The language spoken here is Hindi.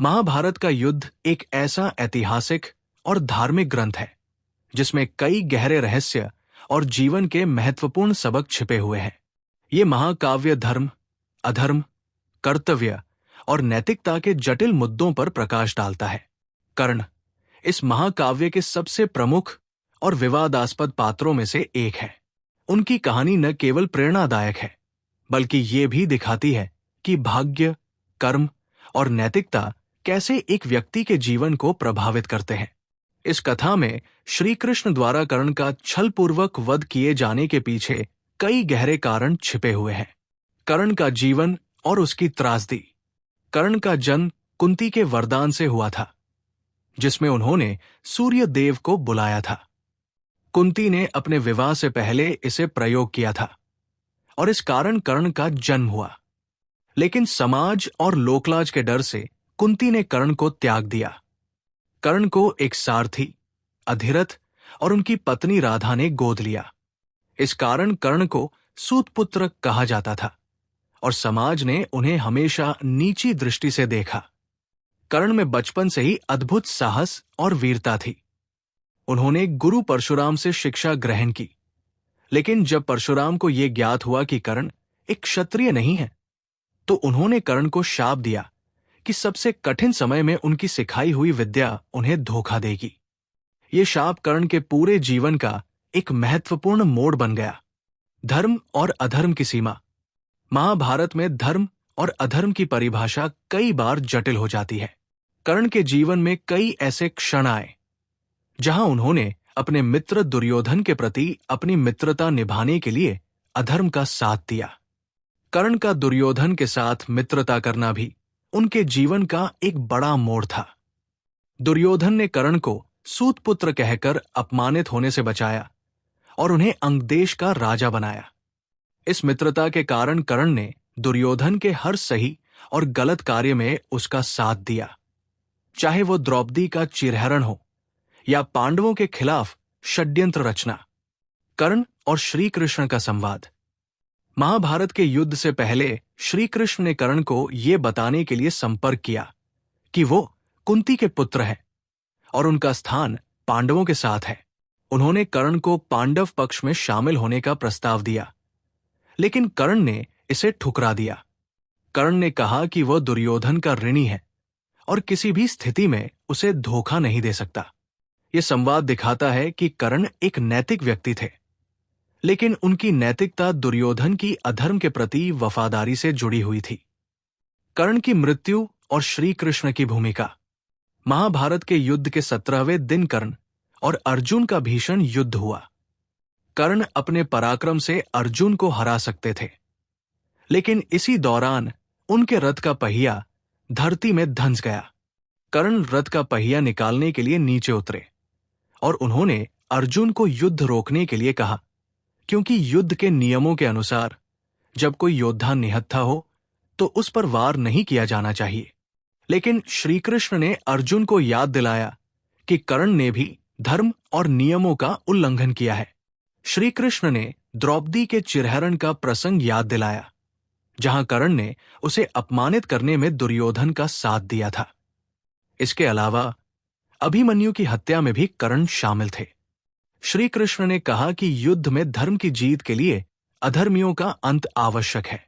महाभारत का युद्ध एक ऐसा ऐतिहासिक और धार्मिक ग्रंथ है जिसमें कई गहरे रहस्य और जीवन के महत्वपूर्ण सबक छिपे हुए हैं। ये महाकाव्य धर्म, अधर्म, कर्तव्य और नैतिकता के जटिल मुद्दों पर प्रकाश डालता है। कर्ण इस महाकाव्य के सबसे प्रमुख और विवादास्पद पात्रों में से एक है। उनकी कहानी न केवल प्रेरणादायक है, बल्कि ये भी दिखाती है कि भाग्य, कर्म और नैतिकता कैसे एक व्यक्ति के जीवन को प्रभावित करते हैं। इस कथा में श्री कृष्ण द्वारा कर्ण का छलपूर्वक वध किए जाने के पीछे कई गहरे कारण छिपे हुए हैं। कर्ण का जीवन और उसकी त्रासदी। कर्ण का जन्म कुंती के वरदान से हुआ था, जिसमें उन्होंने सूर्य देव को बुलाया था। कुंती ने अपने विवाह से पहले इसे प्रयोग किया था और इस कारण कर्ण का जन्म हुआ। लेकिन समाज और लोकलाज के डर से कुंती ने कर्ण को त्याग दिया। कर्ण को एक सारथी, अधिरथ और उनकी पत्नी राधा ने गोद लिया। इस कारण कर्ण को सूतपुत्र कहा जाता था और समाज ने उन्हें हमेशा नीची दृष्टि से देखा। कर्ण में बचपन से ही अद्भुत साहस और वीरता थी। उन्होंने गुरु परशुराम से शिक्षा ग्रहण की, लेकिन जब परशुराम को यह ज्ञात हुआ कि कर्ण एक क्षत्रिय नहीं है, तो उन्होंने कर्ण को शाप दिया कि सबसे कठिन समय में उनकी सिखाई हुई विद्या उन्हें धोखा देगी। ये शाप कर्ण के पूरे जीवन का एक महत्वपूर्ण मोड़ बन गया। धर्म और अधर्म की सीमा। महाभारत में धर्म और अधर्म की परिभाषा कई बार जटिल हो जाती है। कर्ण के जीवन में कई ऐसे क्षण आए जहां उन्होंने अपने मित्र दुर्योधन के प्रति अपनी मित्रता निभाने के लिए अधर्म का साथ दिया। कर्ण का दुर्योधन के साथ मित्रता करना भी उनके जीवन का एक बड़ा मोड़ था। दुर्योधन ने कर्ण को सूतपुत्र कहकर अपमानित होने से बचाया और उन्हें अंगदेश का राजा बनाया। इस मित्रता के कारण कर्ण ने दुर्योधन के हर सही और गलत कार्य में उसका साथ दिया, चाहे वो द्रौपदी का चिरहरण हो या पांडवों के खिलाफ षड्यंत्र रचना। कर्ण और श्री कृष्ण का संवाद। महाभारत के युद्ध से पहले श्री कृष्ण ने कर्ण को यह बताने के लिए संपर्क किया कि वो कुंती के पुत्र हैं और उनका स्थान पांडवों के साथ है। उन्होंने कर्ण को पांडव पक्ष में शामिल होने का प्रस्ताव दिया, लेकिन कर्ण ने इसे ठुकरा दिया। कर्ण ने कहा कि वह दुर्योधन का ऋणी है और किसी भी स्थिति में उसे धोखा नहीं दे सकता। यह संवाद दिखाता है कि कर्ण एक नैतिक व्यक्ति थे, लेकिन उनकी नैतिकता दुर्योधन की अधर्म के प्रति वफादारी से जुड़ी हुई थी। कर्ण की मृत्यु और श्री कृष्ण की भूमिका। महाभारत के युद्ध के 17वें दिन कर्ण और अर्जुन का भीषण युद्ध हुआ। कर्ण अपने पराक्रम से अर्जुन को हरा सकते थे, लेकिन इसी दौरान उनके रथ का पहिया धरती में धंस गया। कर्ण रथ का पहिया निकालने के लिए नीचे उतरे और उन्होंने अर्जुन को युद्ध रोकने के लिए कहा, क्योंकि युद्ध के नियमों के अनुसार जब कोई योद्धा निहत्था हो तो उस पर वार नहीं किया जाना चाहिए। लेकिन श्रीकृष्ण ने अर्जुन को याद दिलाया कि कर्ण ने भी धर्म और नियमों का उल्लंघन किया है। श्रीकृष्ण ने द्रौपदी के चिरहरण का प्रसंग याद दिलाया, जहां कर्ण ने उसे अपमानित करने में दुर्योधन का साथ दिया था। इसके अलावा अभिमन्यु की हत्या में भी कर्ण शामिल थे। श्री कृष्ण ने कहा कि युद्ध में धर्म की जीत के लिए अधर्मियों का अंत आवश्यक है।